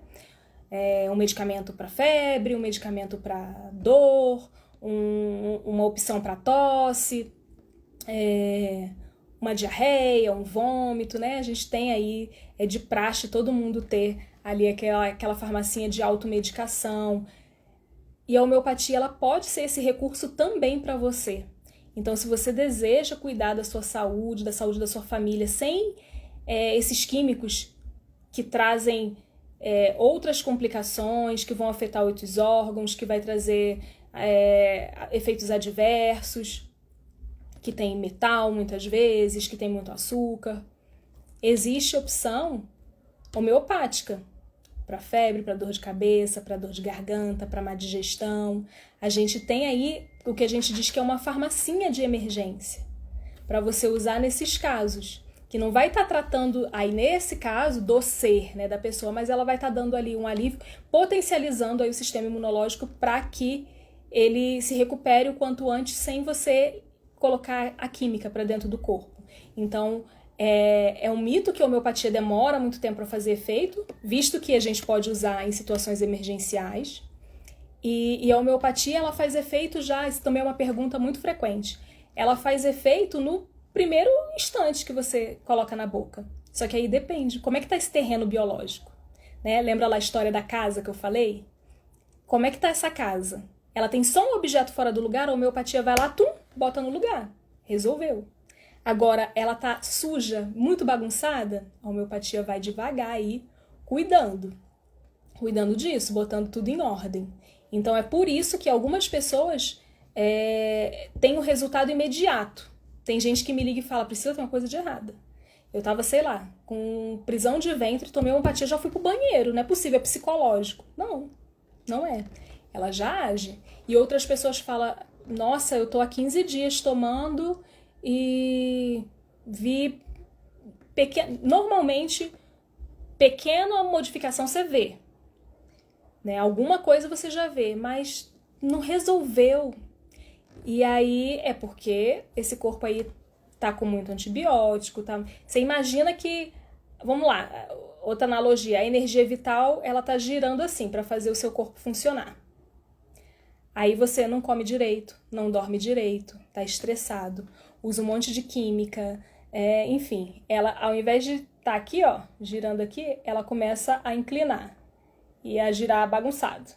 Um medicamento para febre, um medicamento para dor, uma opção para tosse, uma diarreia, um vômito, né? A gente tem aí, de praxe todo mundo ter ali aquela farmacinha de automedicação. E a homeopatia, ela pode ser esse recurso também para você. Então, se você deseja cuidar da sua saúde, da saúde da sua família, sem esses químicos que trazem outras complicações, que vão afetar outros órgãos, que vai trazer efeitos adversos, que tem metal muitas vezes, que tem muito açúcar, existe opção homeopática para febre, para dor de cabeça, para dor de garganta, para má digestão. A gente tem aí o que a gente diz que é uma farmacinha de emergência, para você usar nesses casos, que não vai estar tratando, aí nesse caso, do ser, né, da pessoa, mas ela vai estar dando ali um alívio, potencializando aí o sistema imunológico para que ele se recupere o quanto antes, sem você colocar a química para dentro do corpo. Então, é um mito que a homeopatia demora muito tempo para fazer efeito, visto que a gente pode usar em situações emergenciais. E a homeopatia, ela faz efeito já, isso também é uma pergunta muito frequente, ela faz efeito no primeiro instante que você coloca na boca. Só que aí depende, como é que está esse terreno biológico? Né? Lembra lá a história da casa que eu falei? Como é que está essa casa? Ela tem só um objeto fora do lugar, a homeopatia vai lá, bota no lugar. Resolveu. Agora, ela tá suja, muito bagunçada, a homeopatia vai devagar aí, cuidando disso, botando tudo em ordem. Então é por isso que algumas pessoas têm o resultado imediato. Tem gente que me liga e fala, Priscila, tem uma coisa de errada. Eu tava, sei lá, com prisão de ventre, tomei homeopatia, já fui pro banheiro, não é possível, é psicológico. Não, não é. Ela já age. E outras pessoas falam, nossa, eu tô há 15 dias tomando e vi normalmente pequena modificação você vê, né? Alguma coisa você já vê, mas não resolveu. E aí é porque esse corpo aí tá com muito antibiótico, tá? Você imagina que, vamos lá, outra analogia, a energia vital, ela tá girando assim para fazer o seu corpo funcionar. Aí você não come direito, não dorme direito, tá estressado, usa um monte de química, enfim, ela ao invés de estar aqui, ó, girando aqui, ela começa a inclinar e a girar bagunçado.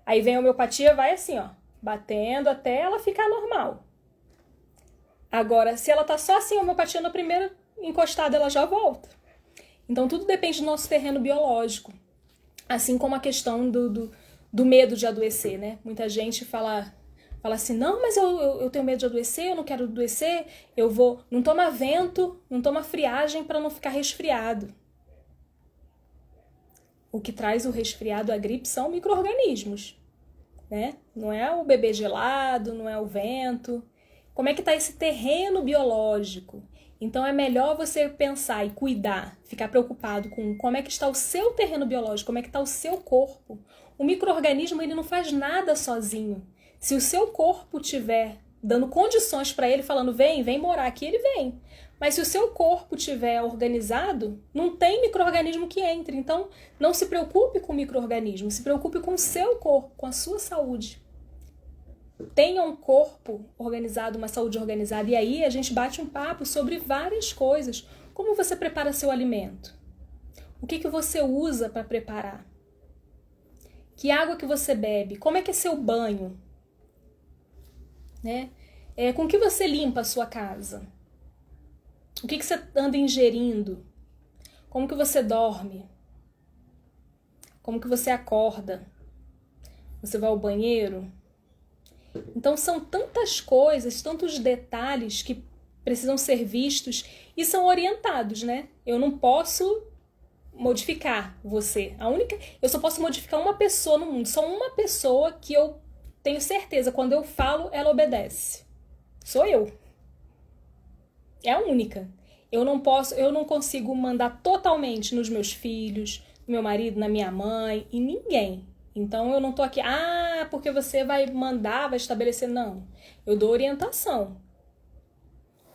Aí vem a homeopatia, vai assim, ó, batendo até ela ficar normal. Agora, se ela tá só assim, a homeopatia na primeira encostada, ela já volta. Então, tudo depende do nosso terreno biológico. Assim como a questão do medo de adoecer, né? Muita gente fala assim, não, mas eu tenho medo de adoecer, eu não quero adoecer, eu vou... Não toma vento, não toma friagem para não ficar resfriado. O que traz o resfriado, a gripe, são micro-organismos, né? Não é o bebê gelado, não é o vento. Como é que está esse terreno biológico? Então é melhor você pensar e cuidar, ficar preocupado com como é que está o seu terreno biológico, como é que está o seu corpo. O micro-organismo, ele não faz nada sozinho. Se o seu corpo estiver dando condições para ele, falando vem morar aqui, ele vem. Mas se o seu corpo estiver organizado, não tem micro-organismo que entre. Então não se preocupe com o micro-organismo, se preocupe com o seu corpo, com a sua saúde. Tenha um corpo organizado, uma saúde organizada. E aí a gente bate um papo sobre várias coisas. Como você prepara seu alimento? O que você usa para preparar? Que água que você bebe? Como é que é seu banho? Né? Com que você limpa a sua casa? O que você anda ingerindo? Como que você dorme? Como que você acorda? Você vai ao banheiro? Então são tantas coisas, tantos detalhes que precisam ser vistos e são orientados, né? Eu não posso modificar você. Eu só posso modificar uma pessoa no mundo. Só uma pessoa que eu tenho certeza, quando eu falo, ela obedece. Sou eu. É a única. Eu não consigo mandar totalmente nos meus filhos, no meu marido, na minha mãe, em ninguém. Então eu não tô aqui, porque você vai mandar, vai estabelecer. Não, eu dou orientação.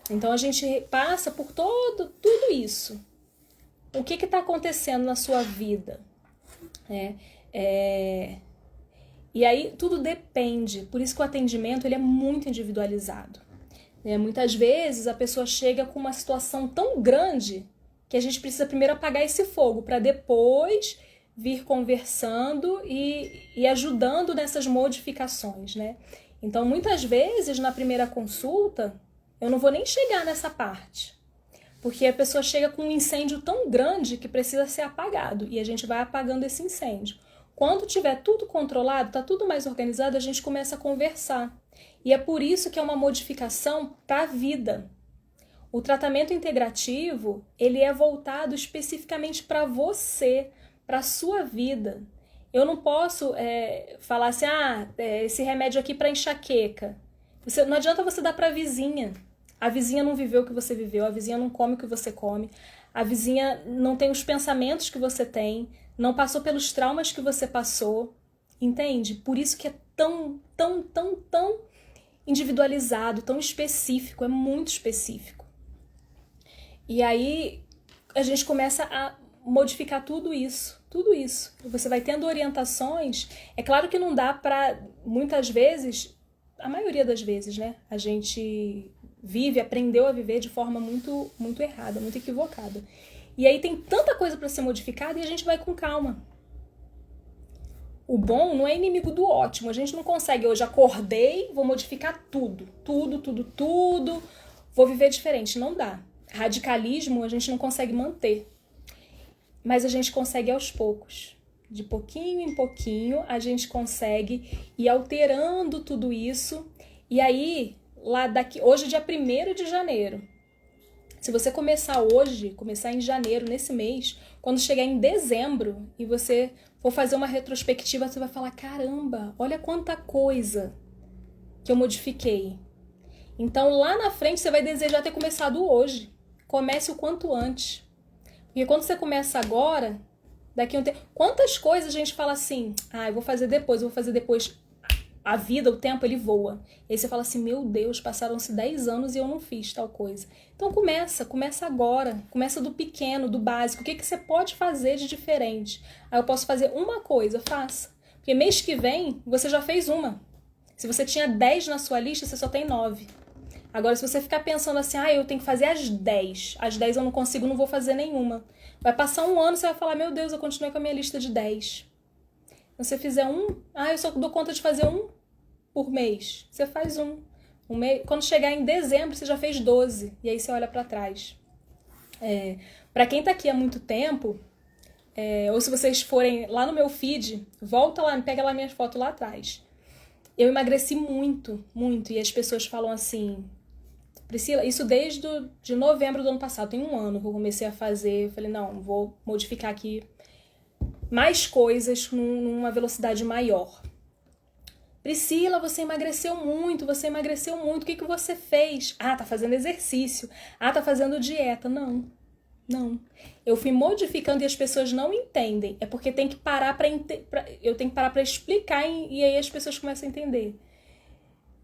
Então a gente passa por tudo isso. O que está acontecendo na sua vida? E aí tudo depende, por isso que o atendimento ele é muito individualizado. Muitas vezes a pessoa chega com uma situação tão grande que a gente precisa primeiro apagar esse fogo para depois vir conversando e ajudando nessas modificações, né? Então, muitas vezes, na primeira consulta, eu não vou nem chegar nessa parte, porque a pessoa chega com um incêndio tão grande que precisa ser apagado, e a gente vai apagando esse incêndio. Quando tiver tudo controlado, tá tudo mais organizado, a gente começa a conversar. E é por isso que é uma modificação para a vida. O tratamento integrativo, ele é voltado especificamente para você, para a sua vida. Eu não posso falar assim, esse remédio aqui para enxaqueca. Não adianta você dar para a vizinha. A vizinha não viveu o que você viveu, a vizinha não come o que você come, a vizinha não tem os pensamentos que você tem, não passou pelos traumas que você passou, entende? Por isso que é tão individualizado, tão específico, é muito específico. E aí a gente começa a modificar tudo isso. Você vai tendo orientações. É claro que não dá para, muitas vezes, a maioria das vezes, né? A gente aprendeu a viver de forma muito, muito errada, muito equivocada. E aí tem tanta coisa para ser modificada e a gente vai com calma. O bom não é inimigo do ótimo. A gente não consegue, hoje acordei, vou modificar tudo. vou viver diferente. Não dá. Radicalismo a gente não consegue manter, mas a gente consegue aos poucos. De pouquinho em pouquinho, a gente consegue ir alterando tudo isso. E aí, hoje é dia 1º de janeiro. Se você começar hoje, começar em janeiro, nesse mês, quando chegar em dezembro e você for fazer uma retrospectiva, você vai falar, caramba, olha quanta coisa que eu modifiquei. Então, lá na frente, você vai desejar ter começado hoje. Comece o quanto antes. Porque quando você começa agora, daqui a um tempo... Quantas coisas a gente fala assim, eu vou fazer depois, A vida, o tempo, ele voa. E aí você fala assim, meu Deus, passaram-se 10 anos e eu não fiz tal coisa. Então começa agora. Começa do pequeno, do básico. O que você pode fazer de diferente? Eu posso fazer uma coisa, faça. Porque mês que vem, você já fez uma. Se você tinha 10 na sua lista, você só tem 9. Agora, se você ficar pensando assim, eu tenho que fazer as 10. As 10 eu não consigo, não vou fazer nenhuma. Vai passar um ano, você vai falar, meu Deus, eu continuei com a minha lista de 10. Se você fizer eu só dou conta de fazer um por mês. Você faz um mês. Quando chegar em dezembro, você já fez 12. E aí você olha para trás. Para quem tá aqui há muito tempo, ou se vocês forem lá no meu feed, volta lá, pega lá minhas fotos lá atrás. Eu emagreci muito, muito. E as pessoas falam assim, Priscila, isso desde de novembro do ano passado, tem 1 ano que eu comecei a fazer. Eu falei, não, vou modificar aqui mais coisas numa velocidade maior. Priscila, você emagreceu muito, o que você fez? Tá fazendo exercício, tá fazendo dieta. Não. Eu fui modificando e as pessoas não entendem. É porque tem que parar eu tenho que parar para explicar e aí as pessoas começam a entender.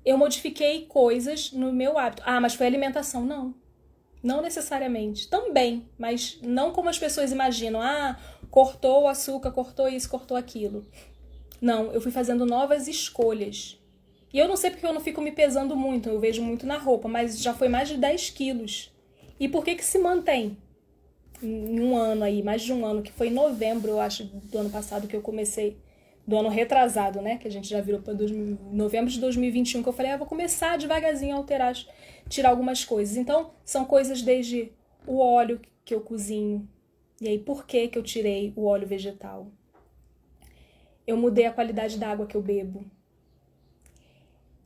Eu modifiquei coisas no meu hábito. Mas foi alimentação. Não necessariamente. Também, mas não como as pessoas imaginam. Cortou o açúcar, cortou isso, cortou aquilo. Não, eu fui fazendo novas escolhas. E eu não sei porque eu não fico me pesando muito, eu vejo muito na roupa, mas já foi mais de 10 quilos. E por que se mantém? Em 1 ano aí, mais de 1 ano, que foi em novembro, eu acho, do ano passado que eu comecei, do ano retrasado, né? Que a gente já virou para novembro de 2021, que eu falei, vou começar devagarzinho a alterar, tirar algumas coisas. Então, são coisas desde o óleo que eu cozinho. E aí, por que eu tirei o óleo vegetal? Eu mudei a qualidade da água que eu bebo.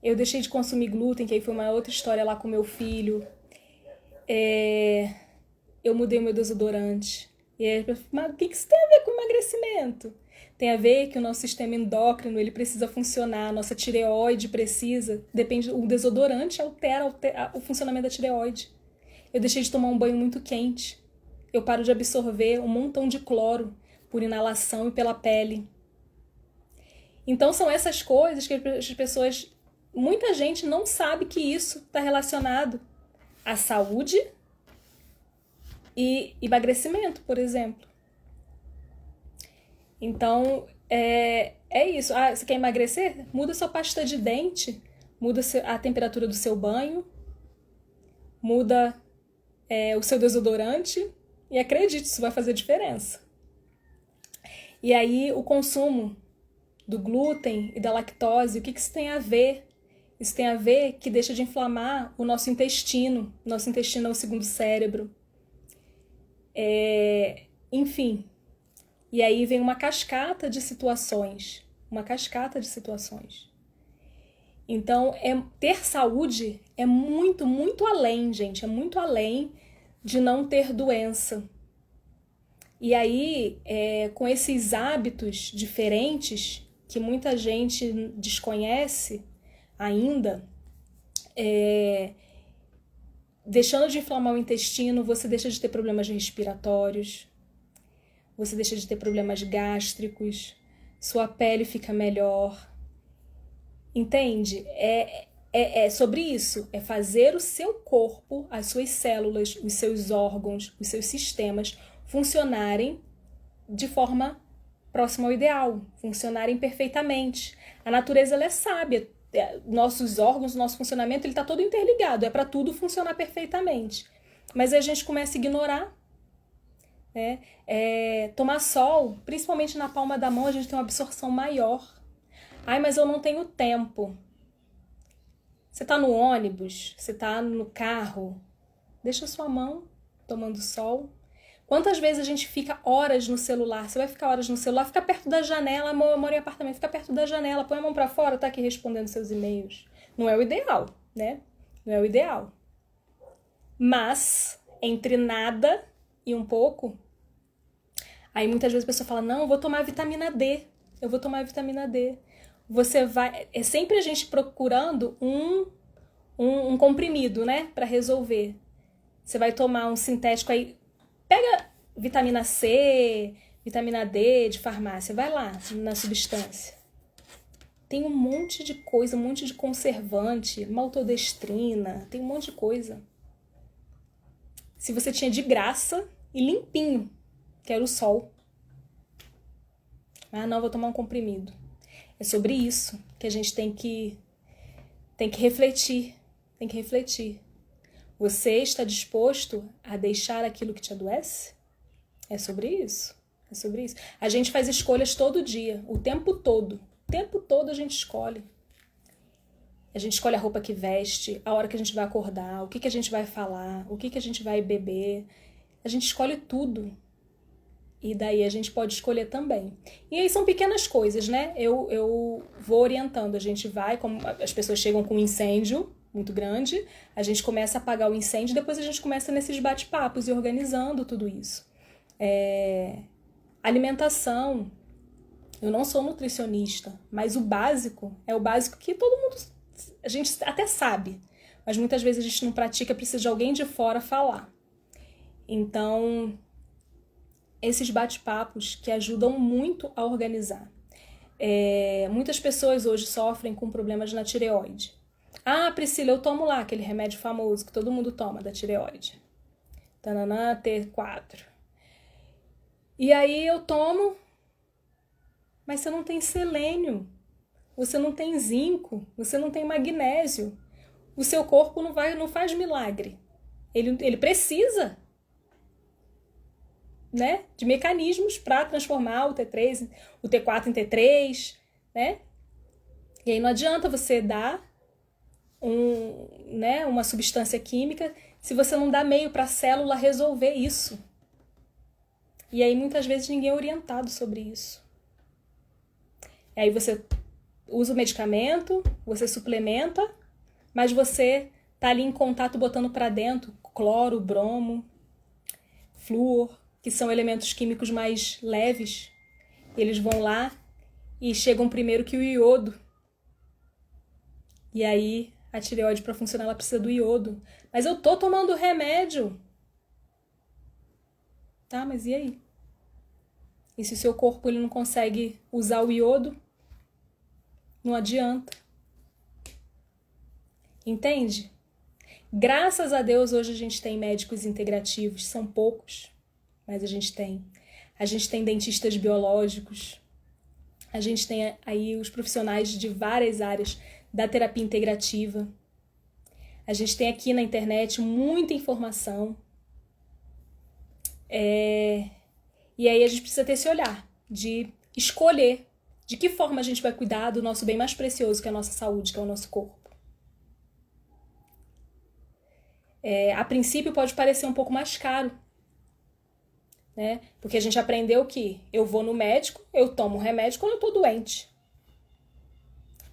Eu deixei de consumir glúten, que aí foi uma outra história lá com meu filho. Eu mudei o meu desodorante. E aí, mas o que isso tem a ver com emagrecimento? Tem a ver que o nosso sistema endócrino, ele precisa funcionar, a nossa tireoide precisa, o desodorante altera o funcionamento da tireoide. Eu deixei de tomar um banho muito quente. Eu paro de absorver um montão de cloro por inalação e pela pele. Então são essas coisas que as pessoas, muita gente não sabe que isso está relacionado à saúde e emagrecimento, por exemplo. Então, é isso. Você quer emagrecer? Muda sua pasta de dente, muda a temperatura do seu banho, muda o seu desodorante e acredite, isso vai fazer diferença. E aí, o consumo do glúten e da lactose, o que isso tem a ver? Isso tem a ver que deixa de inflamar o nosso intestino. Nosso intestino é o segundo cérebro. Enfim. E aí vem uma cascata de situações. Então, ter saúde é muito, muito além, gente. É muito além de não ter doença. E aí, com esses hábitos diferentes que muita gente desconhece ainda, deixando de inflamar o intestino, você deixa de ter problemas respiratórios, você deixa de ter problemas gástricos, sua pele fica melhor. Entende? É sobre isso, é fazer o seu corpo, as suas células, os seus órgãos, os seus sistemas funcionarem de forma próxima ao ideal, funcionarem perfeitamente. A natureza, ela é sábia. Nossos órgãos, nosso funcionamento, ele está todo interligado. É para tudo funcionar perfeitamente. Mas a gente começa a ignorar. Tomar sol, principalmente na palma da mão, a gente tem uma absorção maior. Mas eu não tenho tempo. Você tá no ônibus, você tá no carro, deixa a sua mão tomando sol. Quantas vezes a gente fica horas no celular? Você vai ficar horas no celular, fica perto da janela, amor, eu moro em apartamento, fica perto da janela, põe a mão pra fora, tá aqui respondendo seus e-mails. Não é o ideal, né? Não é o ideal. Mas, entre nada e um pouco, aí muitas vezes a pessoa fala, não, eu vou tomar vitamina D, eu vou tomar vitamina D. Você vai... É sempre a gente procurando um comprimido, né, pra resolver. Você vai tomar um sintético aí, pega vitamina C, vitamina D de farmácia, vai lá na substância. Tem um monte de coisa, um monte de conservante, maltodestrina, tem um monte de coisa. Se você tinha de graça e limpinho, que era o sol. Ah, não, vou tomar um comprimido. É sobre isso que a gente tem que refletir. Tem que refletir. Você está disposto a deixar aquilo que te adoece? É sobre isso. É sobre isso. A gente faz escolhas todo dia, o tempo todo. O tempo todo a gente escolhe. A gente escolhe a roupa que veste, a hora que a gente vai acordar, o que a gente vai falar, o que a gente vai beber. A gente escolhe tudo. E daí a gente pode escolher também. E aí são pequenas coisas, né? Eu vou orientando. A gente vai, como as pessoas chegam com um incêndio muito grande, a gente começa a apagar o incêndio, depois a gente começa nesses bate-papos e organizando tudo isso. Alimentação. Eu não sou nutricionista, mas o básico é o básico que todo mundo, a gente até sabe, mas muitas vezes a gente não pratica, precisa de alguém de fora falar. Então, esses bate-papos que ajudam muito a organizar. Muitas pessoas hoje sofrem com problemas na tireoide. Ah, Priscila, eu tomo lá aquele remédio famoso que todo mundo toma da tireoide. Tananã, T4. E aí eu tomo, mas você não tem selênio, você não tem zinco, você não tem magnésio. O seu corpo não faz milagre. Ele precisa, né, de mecanismos para transformar o T3, o T4 em T3, né? E aí não adianta você dar uma substância química se você não dá meio para a célula resolver isso. E aí muitas vezes ninguém é orientado sobre isso. E aí você usa o medicamento, você suplementa, mas você tá ali em contato botando para dentro cloro, bromo, flúor, que são elementos químicos mais leves. Eles vão lá e chegam primeiro que o iodo. E aí a tireoide, para funcionar, ela precisa do iodo. Mas eu tô tomando remédio. Tá, mas e aí? E se o seu corpo ele não consegue usar o iodo? Não adianta. Entende? Graças a Deus hoje a gente tem médicos integrativos, são poucos, mas a gente tem. A gente tem dentistas biológicos, a gente tem aí os profissionais de várias áreas da terapia integrativa. A gente tem aqui na internet muita informação. E aí a gente precisa ter esse olhar de escolher de que forma a gente vai cuidar do nosso bem mais precioso, que é a nossa saúde, que é o nosso corpo. A princípio pode parecer um pouco mais caro, né? Porque a gente aprendeu que eu vou no médico, eu tomo remédio quando eu tô doente.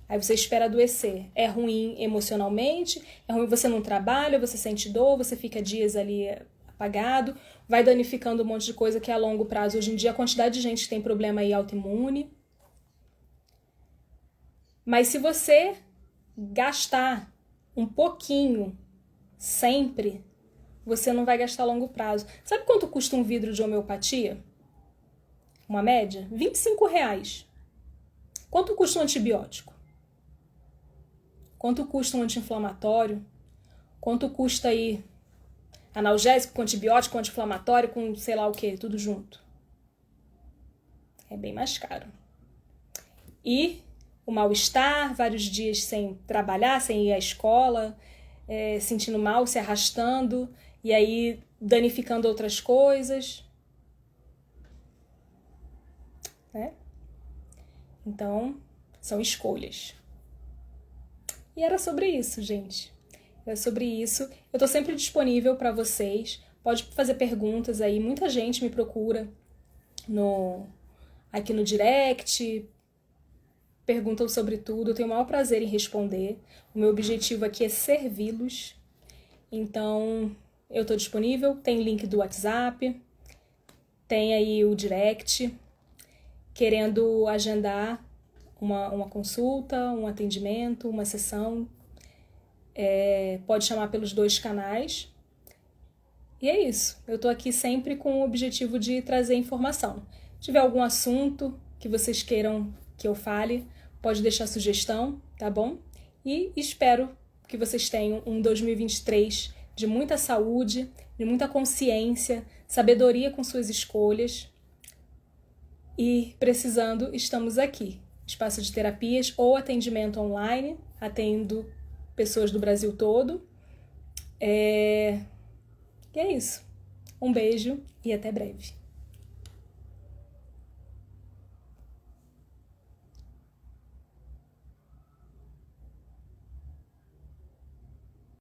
Aí você espera adoecer. É ruim emocionalmente, é ruim, você não trabalha, você sente dor, você fica dias ali apagado, vai danificando um monte de coisa que é a longo prazo. Hoje em dia a quantidade de gente que tem problema aí autoimune. Mas se você gastar um pouquinho sempre, você não vai gastar a longo prazo. Sabe quanto custa um vidro de homeopatia? Uma média? R$25. Quanto custa um antibiótico? Quanto custa um anti-inflamatório? Quanto custa aí analgésico, com antibiótico, com anti-inflamatório, com sei lá o que, tudo junto? É bem mais caro. E o mal-estar, vários dias sem trabalhar, sem ir à escola, sentindo mal, se arrastando, e aí danificando outras coisas. Né? Então, são escolhas. E era sobre isso, gente. Era sobre isso. Eu tô sempre disponível para vocês. Pode fazer perguntas aí. Muita gente me procura aqui no direct, perguntam sobre tudo. Eu tenho o maior prazer em responder. O meu objetivo aqui é servi-los. Então, eu tô disponível. Tem link do WhatsApp. Tem aí o direct. Querendo agendar uma consulta, um atendimento, uma sessão, pode chamar pelos 2 canais. E é isso. Eu tô aqui sempre com o objetivo de trazer informação. Se tiver algum assunto que vocês queiram que eu fale, pode deixar sugestão, tá bom? E espero que vocês tenham um 2023 de muita saúde, de muita consciência, sabedoria com suas escolhas. E precisando, estamos aqui. Espaço de terapias ou atendimento online, atendo pessoas do Brasil todo. E é isso. Um beijo e até breve.